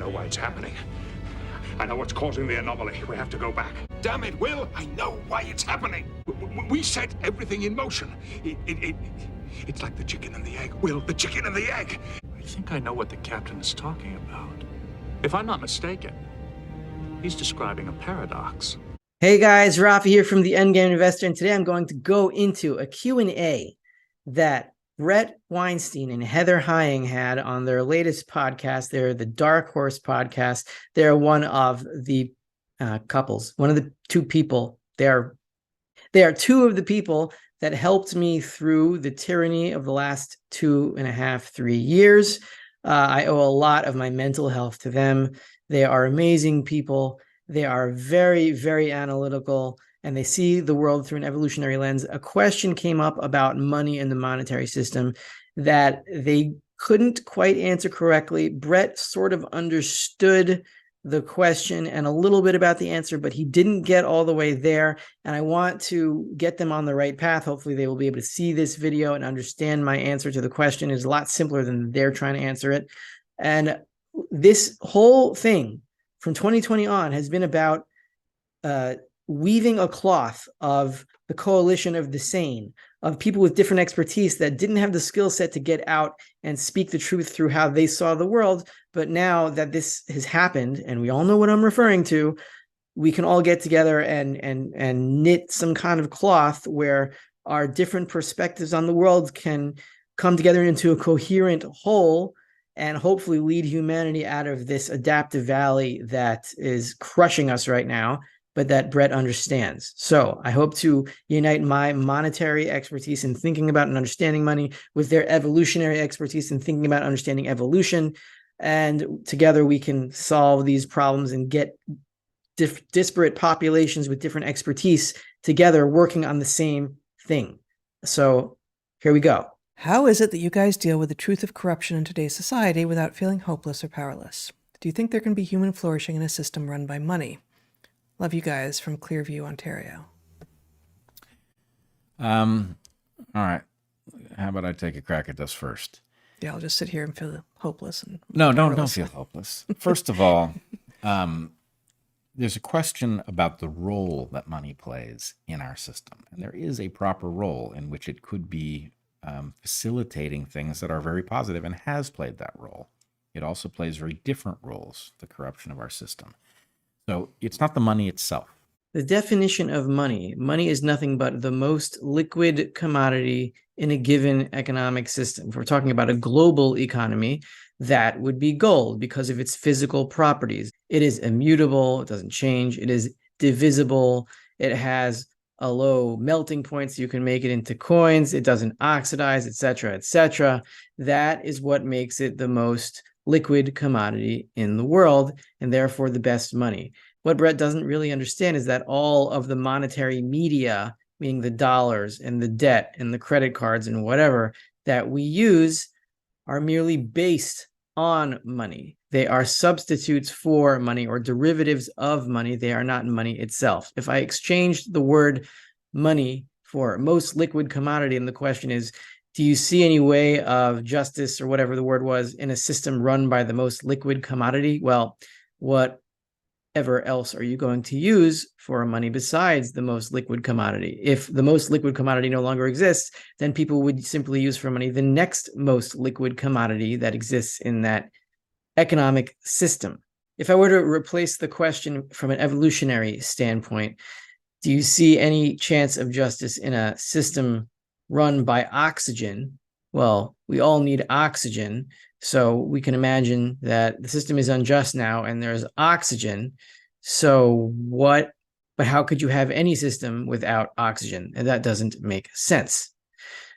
know why it's happening. I know what's causing the anomaly. We have to go back. Damn it, Will! I know why it's happening. We set everything in motion. It's like the chicken and the egg. Will, the chicken and the egg. I think I know what the captain is talking about. If I'm not mistaken, he's describing a paradox. Hey guys, Rafi here from the Endgame Investor, and today I'm going to go into a Q&A that Bret Weinstein and Heather Hying had on their latest podcast. They're the Dark Horse podcast. They're one of the couples, one of the two people. They are two of the people that helped me through the tyranny of the last 2.5, 3 years. I owe a lot of my mental health to them. They are amazing people. They are very, very analytical, and they see the world through an evolutionary lens. A question came up about money in the monetary system that they couldn't quite answer correctly. Bret sort of understood the question and a little bit about the answer, but he didn't get all the way there. And I want to get them on the right path. Hopefully they will be able to see this video and understand my answer to the question. It's a lot simpler than they're trying to answer it. And this whole thing from 2020 on has been about weaving a cloth of the coalition of the sane, of people with different expertise that didn't have the skill set to get out and speak the truth through how they saw the world. But now that this has happened, and we all know what I'm referring to, we can all get together and knit some kind of cloth where our different perspectives on the world can come together into a coherent whole and hopefully lead humanity out of this adaptive valley that is crushing us right now, but that Bret understands. So I hope to unite my monetary expertise in thinking about and understanding money with their evolutionary expertise in thinking about understanding evolution. And together we can solve these problems and get disparate populations with different expertise together working on the same thing. So here we go. How is it that you guys deal with the truth of corruption in today's society without feeling hopeless or powerless? Do you think there can be human flourishing in a system run by money? Love you guys from Clearview, Ontario. All right. How about I take a crack at this first? Yeah, I'll just sit here and feel hopeless. And No, don't feel hopeless. First of all, there's a question about the role that money plays in our system. And there is a proper role in which it could be facilitating things that are very positive and has played that role. It also plays very different roles, the corruption of our system. So it's not the money itself. The definition of money is nothing but the most liquid commodity in a given economic system. If we're talking about a global economy, that would be gold because of its physical properties. It is immutable, it doesn't change, it is divisible, it has a low melting point so you can make it into coins, it doesn't oxidize, etc., etc. That is what makes it the most liquid commodity in the world and therefore the best money. What Bret doesn't really understand is that all of the monetary media, meaning the dollars and the debt and the credit cards and whatever that we use, are merely based on money. They are substitutes for money or derivatives of money. They are not money itself. If I exchanged the word money for most liquid commodity, and the question is, do you see any way of justice or whatever the word was in a system run by the most liquid commodity? Well, whatever else are you going to use for money besides the most liquid commodity? If the most liquid commodity no longer exists, then people would simply use for money the next most liquid commodity that exists in that economic system. If I were to replace the question from an evolutionary standpoint, do you see any chance of justice in a system run by oxygen? Well, we all need oxygen. So we can imagine that the system is unjust now and there's oxygen. So but how could you have any system without oxygen? And that doesn't make sense.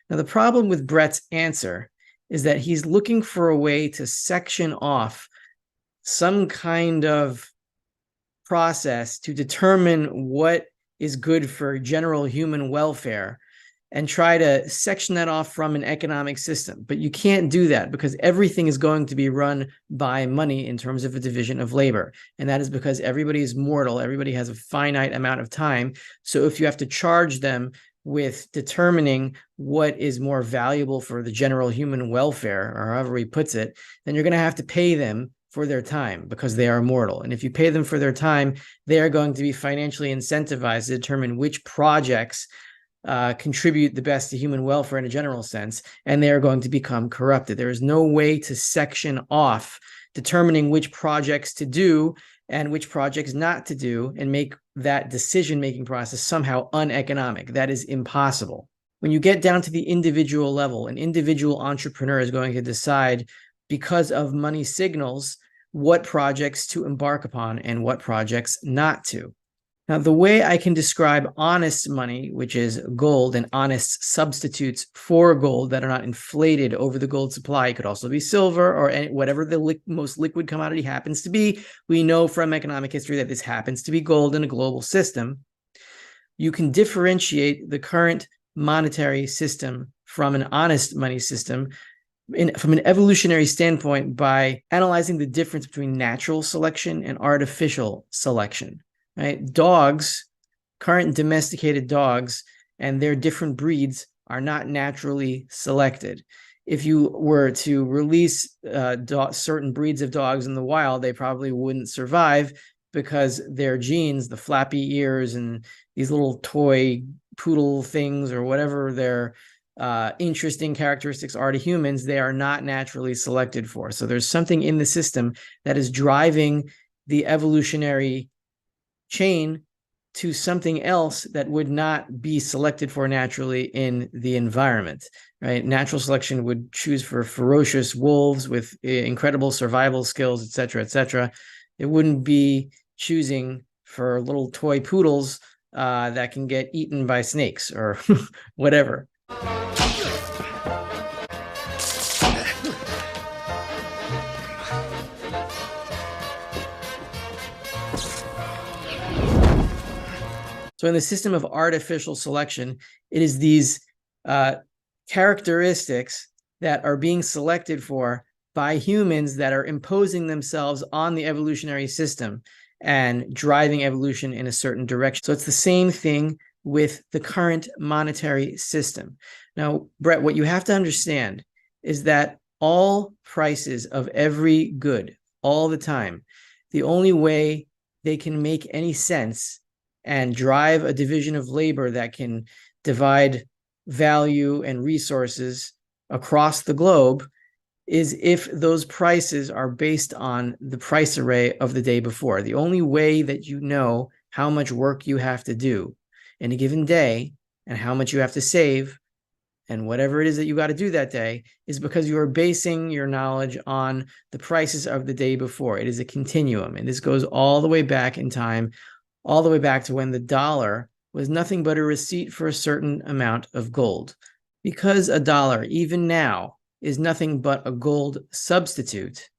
Now, the problem with Bret's answer is that he's looking for a way to section off some kind of process to determine what is good for general human welfare and try to section that off from an economic system. But you can't do that because everything is going to be run by money in terms of a division of labor. And that is because everybody is mortal. Everybody has a finite amount of time. So if you have to charge them with determining what is more valuable for the general human welfare, or however he puts it, then you're going to have to pay them for their time because they are immortal. And if you pay them for their time, they are going to be financially incentivized to determine which projects contribute the best to human welfare in a general sense, and they are going to become corrupted. There is no way to section off determining which projects to do and which projects not to do and make that decision-making process somehow uneconomic. That is impossible. When you get down to the individual level, an individual entrepreneur is going to decide, because of money signals, what projects to embark upon and what projects not to. Now, the way I can describe honest money, which is gold, and honest substitutes for gold that are not inflated over the gold supply, it could also be silver or whatever the most liquid commodity happens to be. We know from economic history that this happens to be gold in a global system. You can differentiate the current monetary system from an honest money system from an evolutionary standpoint by analyzing the difference between natural selection and artificial selection. Right? Dogs, current domesticated dogs, and their different breeds are not naturally selected. If you were to release certain breeds of dogs in the wild, they probably wouldn't survive because their genes, the flappy ears and these little toy poodle things or whatever their interesting characteristics are to humans, they are not naturally selected for. So there's something in the system that is driving the evolutionary chain to something else that would not be selected for naturally in the environment, right? Natural selection would choose for ferocious wolves with incredible survival skills, et cetera, It wouldn't be choosing for little toy poodles that can get eaten by snakes or whatever. So in the system of artificial selection, it is these characteristics that are being selected for by humans that are imposing themselves on the evolutionary system and driving evolution in a certain direction. So it's the same thing with the current monetary system. Now, Bret, what you have to understand is that all prices of every good, all the time, the only way they can make any sense and drive a division of labor that can divide value and resources across the globe is if those prices are based on the price array of the day before. The only way that you know how much work you have to do in a given day and how much you have to save and whatever it is that you got to do that day is because you are basing your knowledge on the prices of the day before. It is a continuum, and this goes all the way back in time, all the way back to when the dollar was nothing but a receipt for a certain amount of gold. Because a dollar, even now, is nothing but a gold substitute,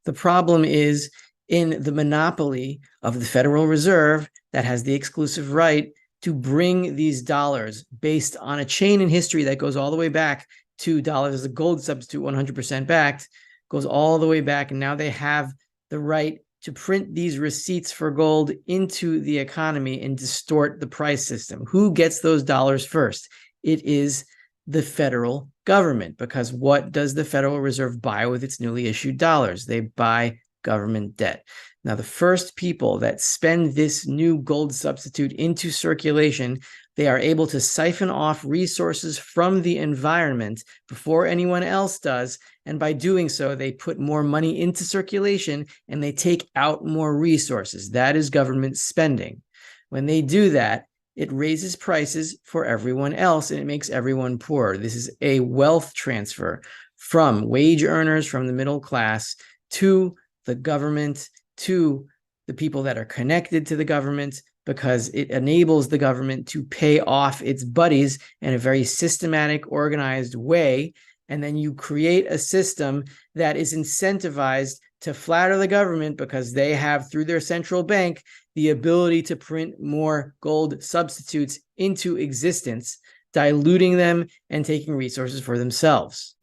the problem is in the monopoly of the Federal Reserve that has the exclusive right to bring these dollars based on a chain in history that goes all the way back to dollars as a gold substitute, 100% backed, goes all the way back, and now they have the right to print these receipts for gold into the economy and distort the price system. Who gets those dollars first? It is the federal government, because what does the Federal Reserve buy with its newly issued dollars? They buy government debt. Now, the first people that spend this new gold substitute into circulation, they are able to siphon off resources from the environment before anyone else does. And by doing so, they put more money into circulation and they take out more resources. That is government spending. When they do that, it raises prices for everyone else and it makes everyone poorer. This is a wealth transfer from wage earners, from the middle class, to the government, to the people that are connected to the government, because it enables the government to pay off its buddies in a very systematic, organized way. And then you create a system that is incentivized to flatter the government because they have, through their central bank, the ability to print more gold substitutes into existence, diluting them and taking resources for themselves.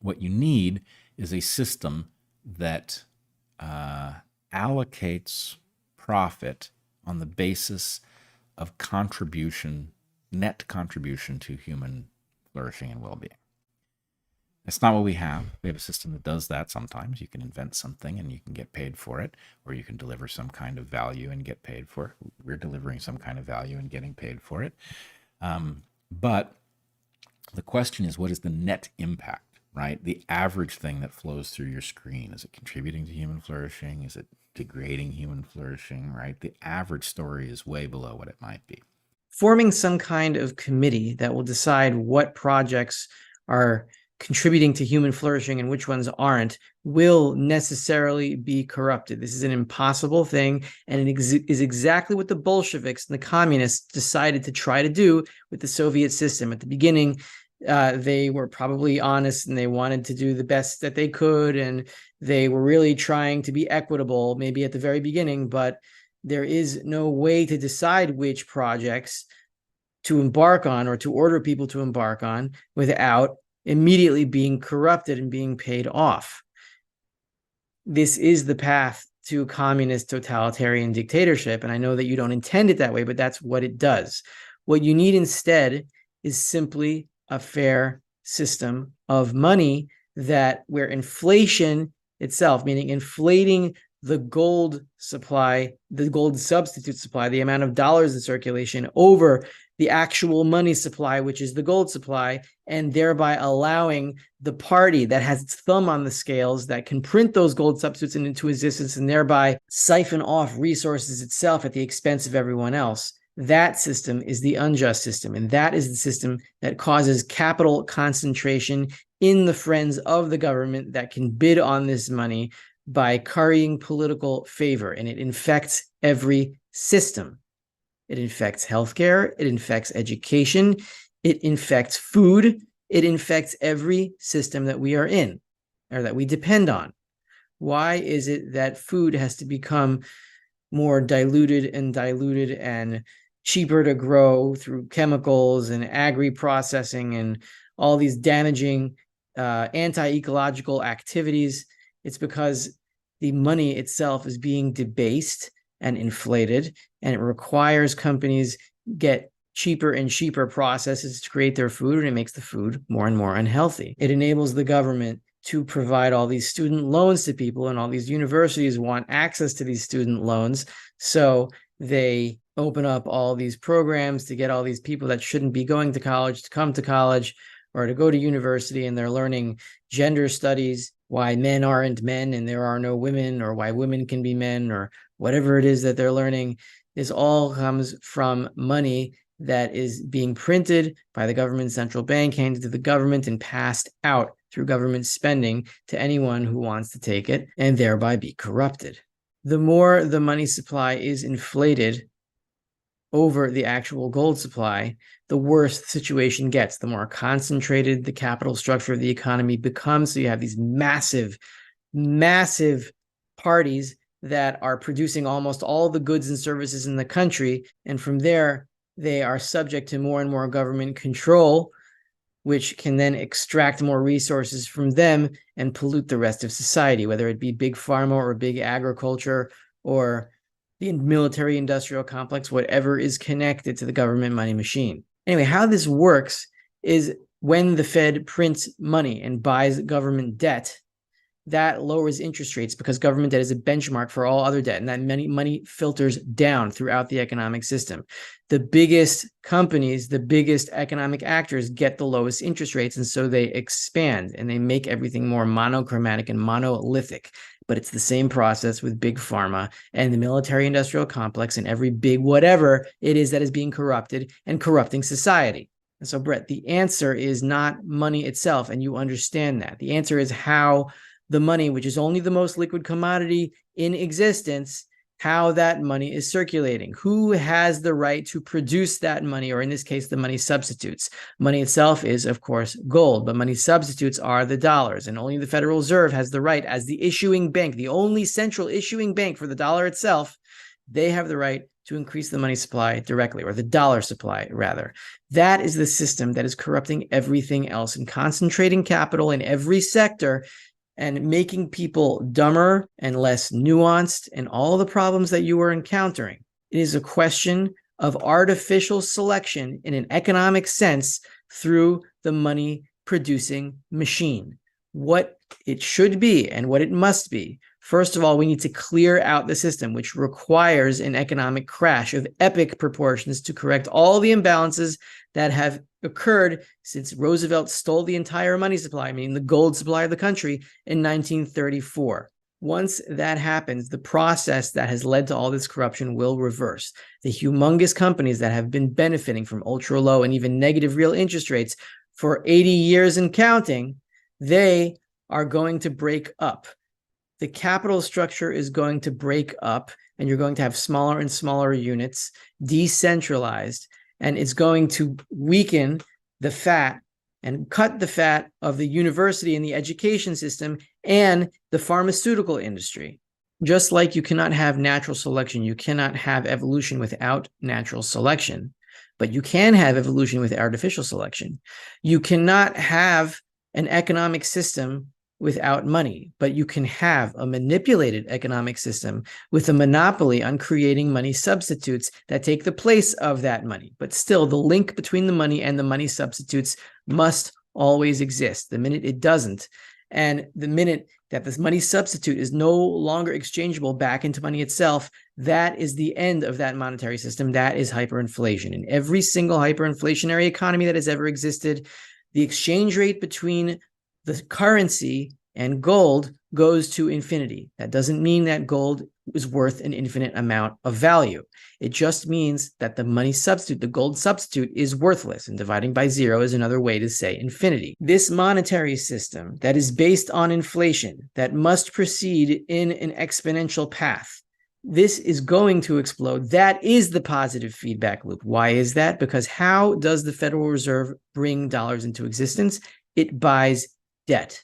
What you need is a system that allocates profit on the basis of contribution, net contribution to human flourishing and well-being. It's not what we have. We have a system that does that sometimes. You can invent something and you can get paid for it, or you can deliver some kind of value and get paid for it. We're delivering some kind of value and getting paid for it. But the question is, what is the net impact, right? The average thing that flows through your screen. Is it contributing to human flourishing? Is it degrading human flourishing, right? The average story is way below what it might be. Forming some kind of committee that will decide what projects are contributing to human flourishing and which ones aren't will necessarily be corrupted. This is an impossible thing, and it is exactly what the Bolsheviks and the communists decided to try to do with the Soviet system. At the beginning, they were probably honest and they wanted to do the best that they could, and they were really trying to be equitable, maybe at the very beginning, but there is no way to decide which projects to embark on or to order people to embark on without immediately being corrupted and being paid off. This is the path to communist totalitarian dictatorship. And I know that you don't intend it that way, but that's what it does. What you need instead is simply a fair system of money where inflation itself, meaning inflating the gold supply, the gold substitute supply, the amount of dollars in circulation over the actual money supply, which is the gold supply, and thereby allowing the party that has its thumb on the scales that can print those gold substitutes into existence and thereby siphon off resources itself at the expense of everyone else. That system is the unjust system, and that is the system that causes capital concentration in the friends of the government that can bid on this money by currying political favor, and it infects every system. It infects healthcare, it infects education, it infects food, it infects every system that we are in or that we depend on. Why is it that food has to become more diluted and cheaper to grow through chemicals and agri-processing and all these damaging anti-ecological activities? It's because the money itself is being debased and inflated, and it requires companies get cheaper and cheaper processes to create their food, and it makes the food more and more unhealthy. It enables the government to provide all these student loans to people, and all these universities want access to these student loans, so they open up all these programs to get all these people that shouldn't be going to college to come to college or to go to university, and they're learning gender studies, why men aren't men and there are no women, or why women can be men, or whatever it is that they're learning. This all comes from money that is being printed by the government central bank, handed to the government, and passed out through government spending to anyone who wants to take it, and thereby be corrupted. The more the money supply is inflated over the actual gold supply, the worse the situation gets. The more concentrated the capital structure of the economy becomes. So you have these massive, massive parties that are producing almost all the goods and services in the country. And from there, they are subject to more and more government control, which can then extract more resources from them and pollute the rest of society, whether it be big pharma or big agriculture or the military industrial complex, whatever is connected to the government money machine. Anyway, how this works is when the Fed prints money and buys government debt, that lowers interest rates because government debt is a benchmark for all other debt, and that money filters down throughout the economic system. The biggest companies, the biggest economic actors get the lowest interest rates, and so they expand and they make everything more monochromatic and monolithic. But it's the same process with big pharma and the military industrial complex and every big whatever it is that is being corrupted and corrupting society. And so, Bret, the answer is not money itself, and you understand that. The answer is how the money, which is only the most liquid commodity in existence, how that money is circulating. Who has the right to produce that money, or in this case, the money substitutes? Money itself is, of course, gold, but money substitutes are the dollars, and only the Federal Reserve has the right, as the issuing bank, the only central issuing bank for the dollar itself, they have the right to increase the money supply directly, or the dollar supply, rather. That is the system that is corrupting everything else and concentrating capital in every sector and making people dumber and less nuanced and all the problems that you are encountering. It is a question of artificial selection in an economic sense through the money producing machine, what it should be and what it must be. First of all, we need to clear out the system, which requires an economic crash of epic proportions to correct all the imbalances that have occurred since Roosevelt stole the entire money supply, meaning the gold supply of the country, in 1934. Once that happens, the process that has led to all this corruption will reverse. The humongous companies that have been benefiting from ultra low and even negative real interest rates for 80 years and counting, they are going to break up. The capital structure is going to break up, and you're going to have smaller and smaller units, decentralized, and it's going to weaken the fat and cut the fat of the university and the education system and the pharmaceutical industry. Just like you cannot have natural selection, you cannot have evolution without natural selection, but you can have evolution with artificial selection. You cannot have an economic system without money, but you can have a manipulated economic system with a monopoly on creating money substitutes that take the place of that money. But still, the link between the money and the money substitutes must always exist. The minute it doesn't, and the minute that this money substitute is no longer exchangeable back into money itself, that is the end of that monetary system. That is hyperinflation. In every single hyperinflationary economy that has ever existed, the exchange rate between the currency and gold goes to infinity. That doesn't mean that gold is worth an infinite amount of value. It just means that the money substitute, the gold substitute, is worthless, and dividing by zero is another way to say infinity. This monetary system that is based on inflation, that must proceed in an exponential path, this is going to explode. That is the positive feedback loop. Why is that? Because how does the Federal Reserve bring dollars into existence? It buys debt.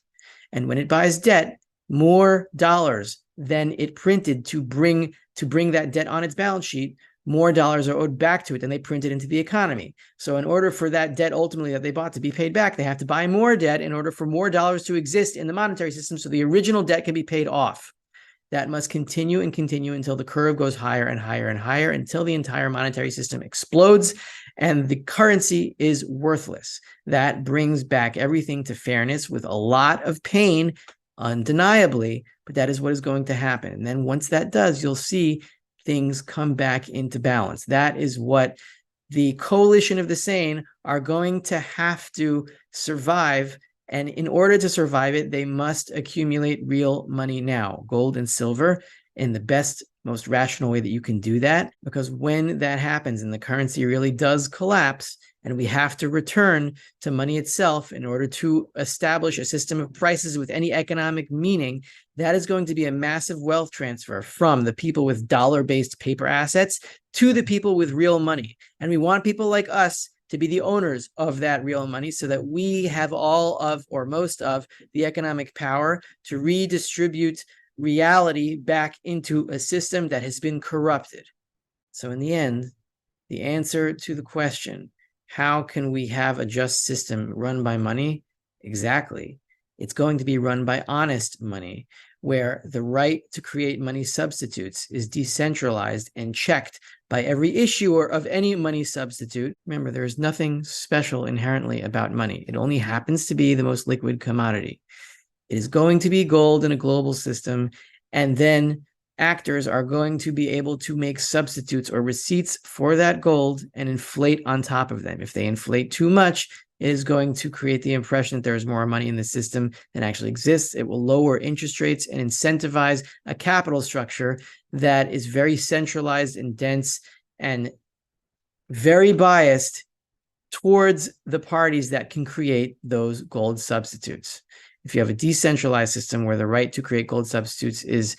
And when it buys debt, more dollars than it printed to bring that debt on its balance sheet, more dollars are owed back to it than they printed into the economy. So in order for that debt ultimately that they bought to be paid back, they have to buy more debt in order for more dollars to exist in the monetary system so the original debt can be paid off. That must continue and continue until the curve goes higher and higher and higher, until the entire monetary system explodes and the currency is worthless. That brings back everything to fairness with a lot of pain, undeniably, but that is what is going to happen. And then once that does, you'll see things come back into balance. That is what the coalition of the sane are going to have to survive. And in order to survive it, they must accumulate real money now, gold and silver, in the best, most rational way that you can do that. Because when that happens and the currency really does collapse, and we have to return to money itself in order to establish a system of prices with any economic meaning, that is going to be a massive wealth transfer from the people with dollar-based paper assets to the people with real money. And we want people like us to be the owners of that real money so that we have all of, or most of, the economic power to redistribute reality back into a system that has been corrupted. So in the end, the answer to the question, how can we have a just system run by money? Exactly. It's going to be run by honest money, where the right to create money substitutes is decentralized and checked by every issuer of any money substitute. Remember, there is nothing special inherently about money. It only happens to be the most liquid commodity. It is going to be gold in a global system, and then actors are going to be able to make substitutes or receipts for that gold and inflate on top of them. If they inflate too much, it is going to create the impression that there's more money in the system than actually exists. It will lower interest rates and incentivize a capital structure that is very centralized and dense and very biased towards the parties that can create those gold substitutes. If you have a decentralized system where the right to create gold substitutes is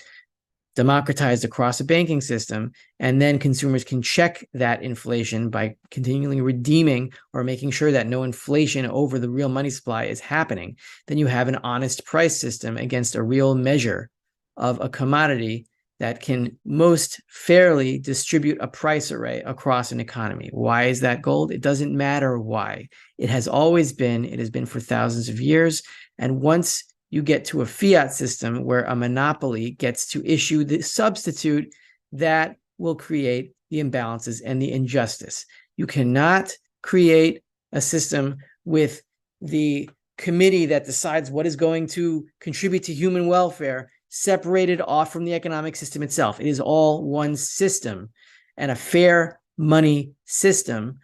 democratized across a banking system, and then consumers can check that inflation by continually redeeming or making sure that no inflation over the real money supply is happening, then you have an honest price system against a real measure of a commodity that can most fairly distribute a price array across an economy. Why is that gold? It doesn't matter why. It has always been. It has been for thousands of years. And once you get to a fiat system where a monopoly gets to issue the substitute, that will create the imbalances and the injustice. You cannot create a system with the committee that decides what is going to contribute to human welfare separated off from the economic system itself. It is all one system, and a fair money system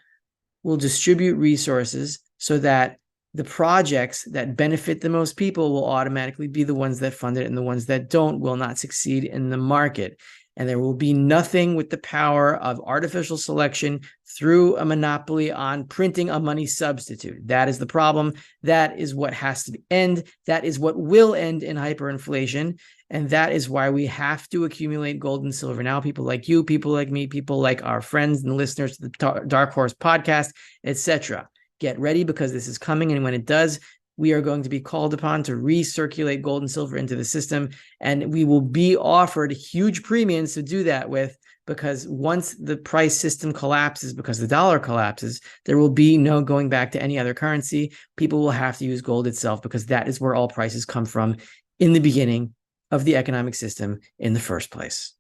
will distribute resources so that the projects that benefit the most people will automatically be the ones that fund it, and the ones that don't will not succeed in the market. And there will be nothing with the power of artificial selection through a monopoly on printing a money substitute. That is the problem. That is what has to end. That is what will end in hyperinflation. And that is why we have to accumulate gold and silver. Now, people like you, people like me, people like our friends and listeners to the Dark Horse podcast, etc., get ready, because this is coming. And when it does, we are going to be called upon to recirculate gold and silver into the system. And we will be offered huge premiums to do that with, because once the price system collapses, because the dollar collapses, there will be no going back to any other currency. People will have to use gold itself, because that is where all prices come from in the beginning of the economic system in the first place.